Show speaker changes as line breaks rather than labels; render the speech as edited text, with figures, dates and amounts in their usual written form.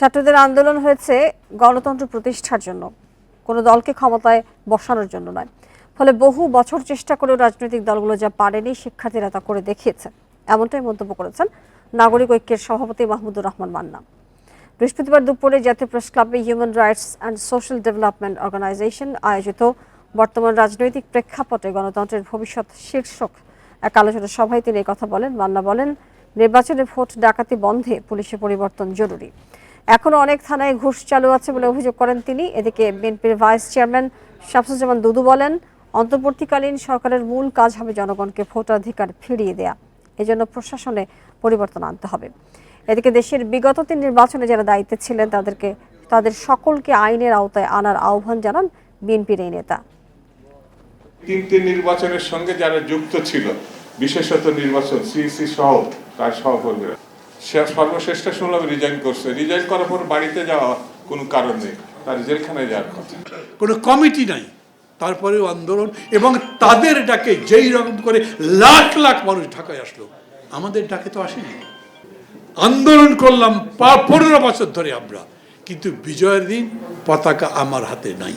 ছাত্রদের আন্দোলন হয়েছে গণতন্ত্র প্রতিষ্ঠার জন্য, কোনো দলকে ক্ষমতায় বসানোর জন্য নয়। ফলে বহু বছর চেষ্টা করেও রাজনৈতিক দলগুলো যা পারেনি, শিক্ষার্থীরা তা করে দেখিয়েছে, এমনটাই মন্তব্য করেছেন নাগরিক ঐক্যের সভাপতি মাহমুদুর রহমান মান্না। বৃহস্পতিবার দুপুরে জাতীয় প্রেস ক্লাবে human rights and social development organization আয়োজিত বর্তমান রাজনৈতিক প্রেক্ষাপটে গণতন্ত্রের ভবিষ্যৎ শীর্ষক এক আলোচনা সভায় তিনি কথা বলেন। মান্না বলেন, নির্বাচনে ভোট ডাকাতি বন্ধে পুলিশে পরিবর্তন জরুরি। এখনো অনেক থানায় ঘুষ চালু আছে বলে অভিযোগ করেন তিনি। এদিকে বিএনপির ভাইস চেয়ারম্যান শামসুজ্জামান দুদু বলেন, অন্তর্বর্তীকালীন সরকারের মূল কাজ হবে জনগণকে ভোটাধিকার ফিরিয়ে দেয়া। এজন্য প্রশাসনে পরিবর্তন আনতে হবে। এদিকে দেশের বিগত 3 নির্বাচনে যারা দায়িত্বে ছিলেন তাদের সকলকে আইনের আওতায় আনার আহ্বান জানান বিএনপির এই নেতা।
3টি নির্বাচনের সঙ্গে যারা যুক্ত ছিল, বিশেষত নির্বাচন সিইসি সহ তার সহকর্মীরা, সে সর্বশ্রেষ্ঠ শুনলাম রিজাইন করছে। রিজাইন করার পর বাড়িতে যাওয়া কোনো কারণ নেই, তার জেলখানায় যাওয়ার কথা।
কোনো কমিটি নাই, তারপরেও আন্দোলন, এবং তাদের ডাকে যেই রকম করে লাখ লাখ মানুষ ঢাকায় আসলো, আমাদের ডাকে তো আসেনি। আন্দোলন করলাম 15 বছর ধরে আমরা, কিন্তু বিজয়ের দিন পতাকা আমার হাতে নাই।